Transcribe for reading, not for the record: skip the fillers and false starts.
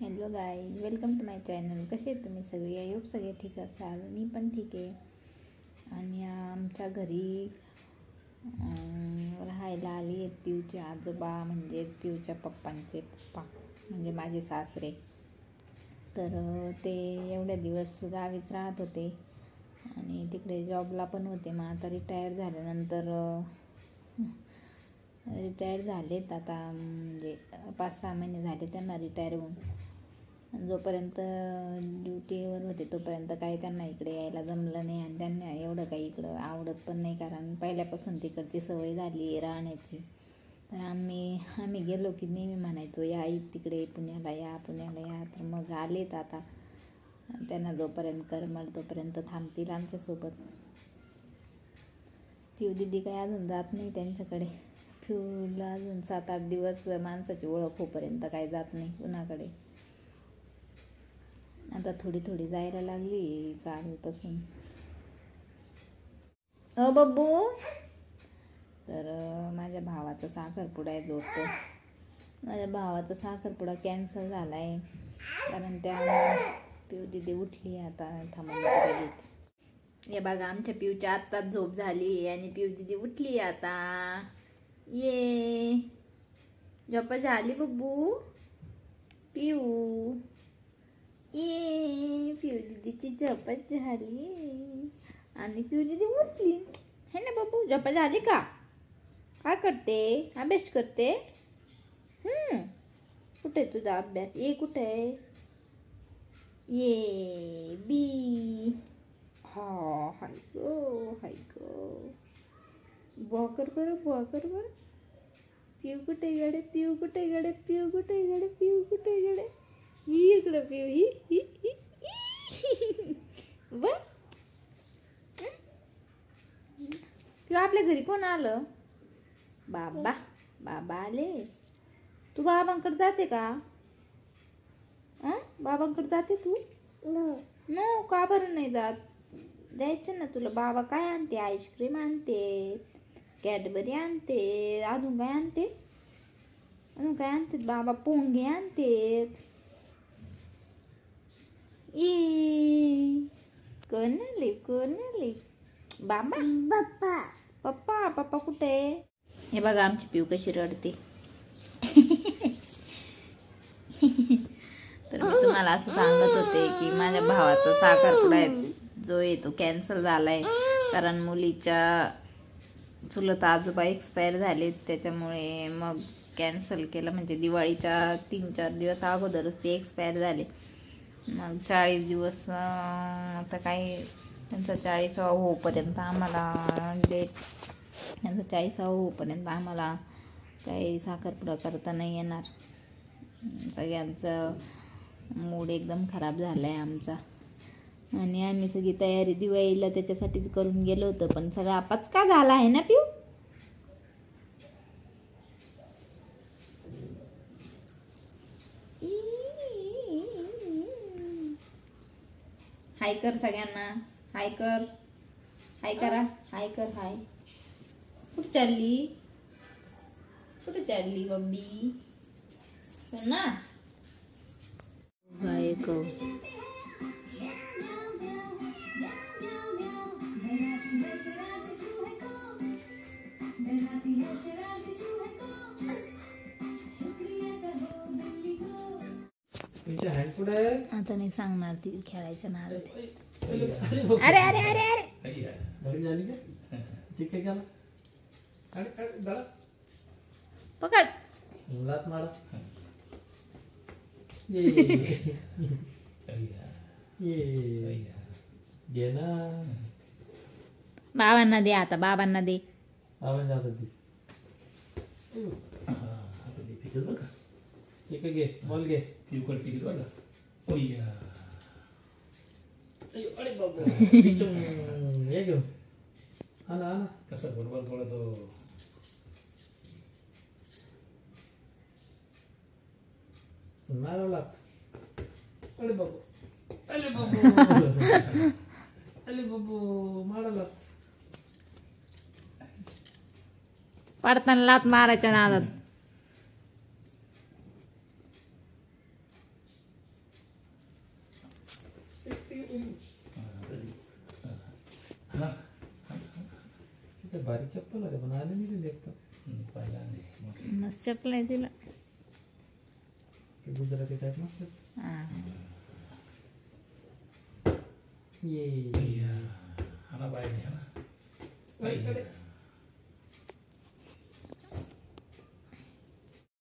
Hello guys, welcome to my channel. कसे आहेत तुम्ही सगळे? आय होप सगळे ठीक असाल. मी पण ठीक आहे. आणि आमच्या घरी राहायला आली आहेत पिऊचे आजोबा, म्हणजेच पिऊच्या पप्पांचे पप्पा, म्हणजे माझे सासरे. तर ते एवढ्या दिवस गावीच राहत होते आणि तिकडे जॉबला पण होते. मग आता रिटायर झालेत आता, म्हणजे 5-6 महिने झाले त्यांना रिटायर होऊन. जोपर्यंत ड्युटीवर होते तोपर्यंत काही त्यांना इकडे यायला जमलं नाही आणि त्यांना एवढं काही इकडं आवडत पण नाही, कारण पहिल्यापासून तिकडची सवय झाली आहे राहण्याची. तर आम्ही गेलो की नेहमी म्हणायचो, या तिकडे पुण्याला या. तर मग आलेत आता. त्यांना जोपर्यंत करमल तोपर्यंत थांबतील आमच्यासोबत. पिऊ दिदी काही अजून जात नाही त्यांच्याकडे. पिऊला अजून 7-8 दिवस माणसाची ओळख होईपर्यंत काही जात नाही कुणाकडे. आता थोडी जायला लागली कालपासून. बब्बू, तर माझ्या भावाचा साखरपुडा आहे जोडतो. माझ्या भावाचा साखरपुडा कॅन्सल झाला आहे, कारण त्या पिऊ दिदी उठली आता थांबून. हे बघा, आमच्या पिऊची आत्ताच झोप झाली आणि पिऊ दिदी उठली आता. ये झोप झाली बब्बू. पिऊ ये, पिऊ दीदीची झोप झाली आणि पिऊ दीदी उठली है ना बब्बू. झोप झाली का? काय करते? अभ्यास करते? कुठे तुझा अभ्यास? ए कुठे आहे? ये बी. हा, हाय गो. बुवा कर बर. पिऊ कुठे गडे? पिऊ कुठे गडे? ही इकडं पिऊ. ही बर. पिऊ, आपल्या घरी कोण आलं? बाबा आले. तू बाबांकडे जाते का? बाबांकडे जाते तू? नो, का बरं नाही जात? जायचं ना तुला. बाबा काय आणते? आईस्क्रीम आणते, कॅडबरी आणते, अजून काय आणते? बाबा पोंगे आणते. कोण आले? बाबा. पप्पा कुठे? हे बघा आमची पिऊ कशी रडते. तर मी तुम्हाला असं सांगत होते की माझ्या भावाचा साखरपुडा जो आहे तो कॅन्सल झालाय, कारण मुलीच्या चुलत आजोबा एक्सपायर झालेत. त्याच्यामुळे मग कॅन्सल केलं. म्हणजे दिवाळीच्या 3-4 दिवस अगोदरच ते एक्सपायर झाले. मग 40 दिवस आता काही त्यांचा 40वा होईपर्यंत आम्हाला काही साखरपुडा करता नाही येणार. सगळ्यांचं मूड एकदम खराब झाला आहे आमचा. आणि आम्ही सगळी तयारी दिवाळीला त्याच्यासाठीच करून गेलो होतो, पण सगळा पचका झाला आहे ना पिऊ. हाय कर सगळ्यांना. हाय करा. हाय. कुठे चालली बब्बी? ना गायक. आता नाही सांगणार ती खेळायच्या नादात. अरे पकड. बाबांना दे आता. बाबांना दे. बॉल घे. अरे बाबा, हे घेऊ. हा ना कसा बरोबर थोडा तो मारवला. अरे बाबू मारवला. पडताना लात मारायच्या नादात. हा तिथे बारीक चप्पल होते पण आले नाही ते देखता पहिला नाही मस्त चपला आहे तिला. ते गुजराती टाईप नसतात. हां ये हा ना पाहिजे हा ना पाहिजे